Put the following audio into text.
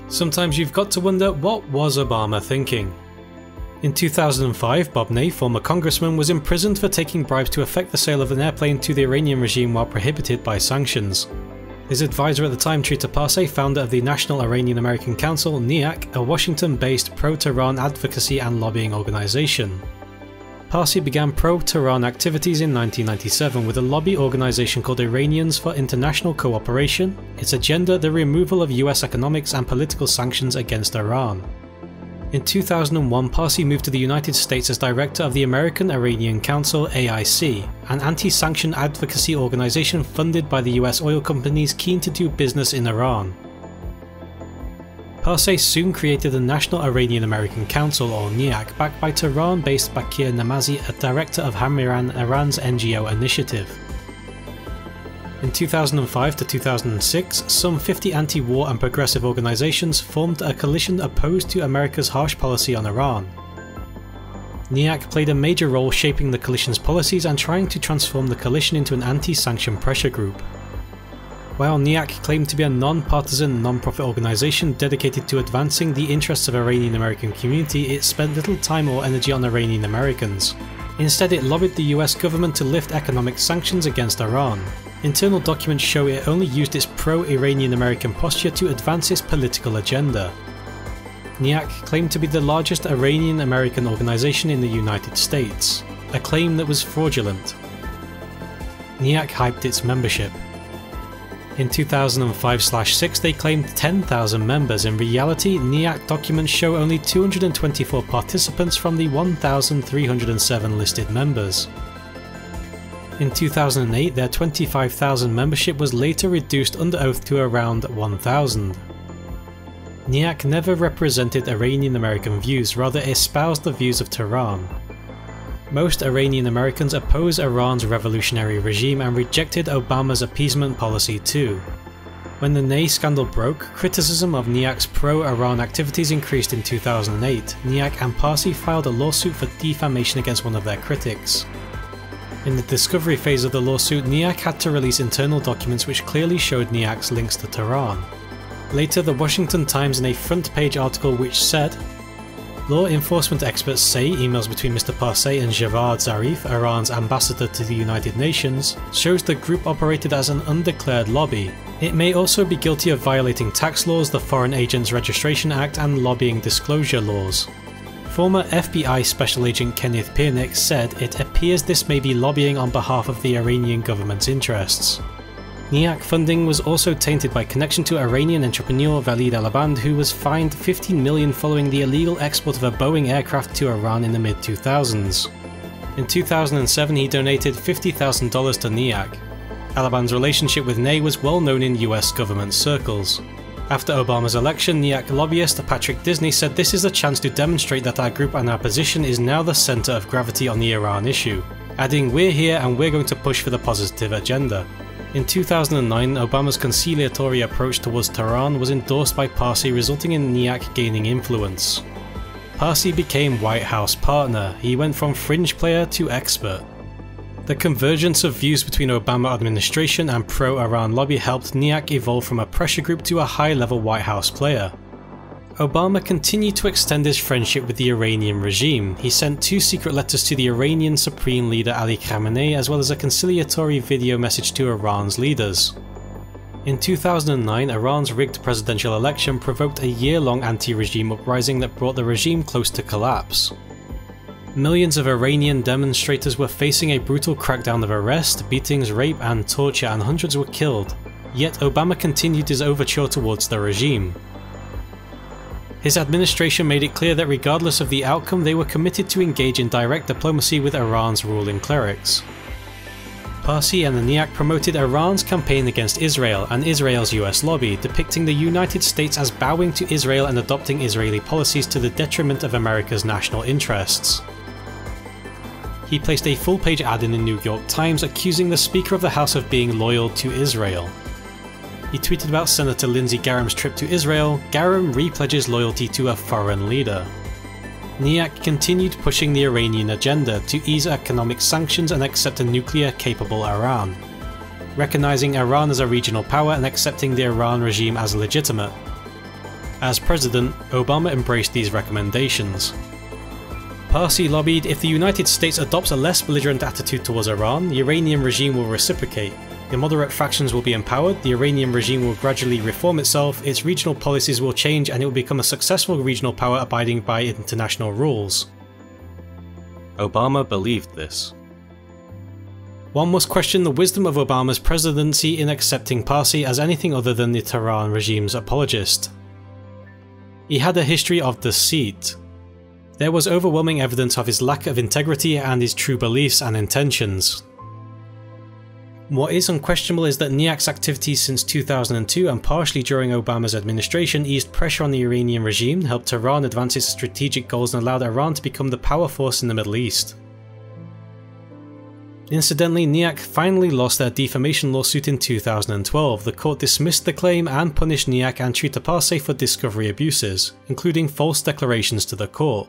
Sometimes you've got to wonder, what was Obama thinking? In 2005, Bob Ney, former congressman, was imprisoned for taking bribes to effect the sale of an airplane to the Iranian regime while prohibited by sanctions. His advisor at the time, Trita Parsi, founder of the National Iranian American Council, NIAC, a Washington-based pro-Tehran advocacy and lobbying organisation. Parsi began pro-Tehran activities in 1997 with a lobby organisation called Iranians for International Cooperation, its agenda the removal of US economics and political sanctions against Iran. In 2001, Parsi moved to the United States as director of the American Iranian Council (AIC), an anti-sanction advocacy organisation funded by the US oil companies keen to do business in Iran. Parsi soon created the National Iranian American Council, or NIAC, backed by Tehran-based Baquer Namazi, a director of Hamyaran, Iran's NGO initiative. In 2005 to 2006, some 50 anti-war and progressive organisations formed a coalition opposed to America's harsh policy on Iran. NIAC played a major role shaping the coalition's policies and trying to transform the coalition into an anti-sanction pressure group. While NIAC claimed to be a non-partisan, non-profit organisation dedicated to advancing the interests of the Iranian American community, it spent little time or energy on Iranian Americans. Instead, it lobbied the US government to lift economic sanctions against Iran. Internal documents show it only used its pro-Iranian American posture to advance its political agenda. NIAC claimed to be the largest Iranian American organisation in the United States, a claim that was fraudulent. NIAC hyped its membership. In 2005/6 they claimed 10,000 members. In reality, NIAC documents show only 224 participants from the 1,307 listed members. In 2008, their 25,000 membership was later reduced under oath to around 1,000. NIAC never represented Iranian American views, rather espoused the views of Tehran. Most Iranian Americans oppose Iran's revolutionary regime and rejected Obama's appeasement policy too. When the Ney scandal broke, criticism of NIAC's pro-Iran activities increased in 2008. NIAC and Parsi filed a lawsuit for defamation against one of their critics. In the discovery phase of the lawsuit, NIAC had to release internal documents which clearly showed NIAC's links to Tehran. Later, the Washington Times, in a front-page article which said, "Law enforcement experts say emails between Mr. Parsi and Javad Zarif, Iran's ambassador to the United Nations, shows the group operated as an undeclared lobby. It may also be guilty of violating tax laws, the Foreign Agents Registration Act, and lobbying disclosure laws." Former FBI Special Agent Kenneth Piernick said it appears this may be lobbying on behalf of the Iranian government's interests. NIAC funding was also tainted by connection to Iranian entrepreneur Valid Alaband, who was fined $15 million following the illegal export of a Boeing aircraft to Iran in the mid-2000s. In 2007 he donated $50,000 to NIAC. Alaband's relationship with Ney was well known in US government circles. After Obama's election, NIAC lobbyist Patrick Disney said, "This is a chance to demonstrate that our group and our position is now the centre of gravity on the Iran issue," adding, "We're here and we're going to push for the positive agenda." In 2009, Obama's conciliatory approach towards Tehran was endorsed by Parsi, resulting in NIAC gaining influence. Parsi became White House partner. He went from fringe player to expert. The convergence of views between Obama administration and pro-Iran lobby helped NIAC evolve from a pressure group to a high-level White House player. Obama continued to extend his friendship with the Iranian regime. He sent 2 secret letters to the Iranian Supreme Leader Ali Khamenei, as well as a conciliatory video message to Iran's leaders. In 2009, Iran's rigged presidential election provoked a year-long anti-regime uprising that brought the regime close to collapse. Millions of Iranian demonstrators were facing a brutal crackdown of arrest, beatings, rape and torture, and hundreds were killed. Yet Obama continued his overture towards the regime. His administration made it clear that regardless of the outcome, they were committed to engage in direct diplomacy with Iran's ruling clerics. Parsi and the NIAC promoted Iran's campaign against Israel and Israel's US lobby, depicting the United States as bowing to Israel and adopting Israeli policies to the detriment of America's national interests. He placed a full-page ad in the New York Times accusing the Speaker of the House of being loyal to Israel. He tweeted about Senator Lindsey Graham's trip to Israel. Graham repledges loyalty to a foreign leader. NIAC continued pushing the Iranian agenda to ease economic sanctions and accept a nuclear-capable Iran, recognizing Iran as a regional power and accepting the Iran regime as legitimate. As president, Obama embraced these recommendations. Parsi lobbied, if the United States adopts a less belligerent attitude towards Iran, the Iranian regime will reciprocate. The moderate factions will be empowered, the Iranian regime will gradually reform itself, its regional policies will change, and it will become a successful regional power abiding by international rules. Obama believed this. One must question the wisdom of Obama's presidency in accepting Parsi as anything other than the Tehran regime's apologist. He had a history of deceit. There was overwhelming evidence of his lack of integrity and his true beliefs and intentions. What is unquestionable is that NIAC's activities since 2002 and partially during Obama's administration eased pressure on the Iranian regime, helped Tehran advance its strategic goals, and allowed Iran to become the power force in the Middle East. Incidentally, NIAC finally lost their defamation lawsuit in 2012. The court dismissed the claim and punished NIAC and Trita Parsi for discovery abuses, including false declarations to the court.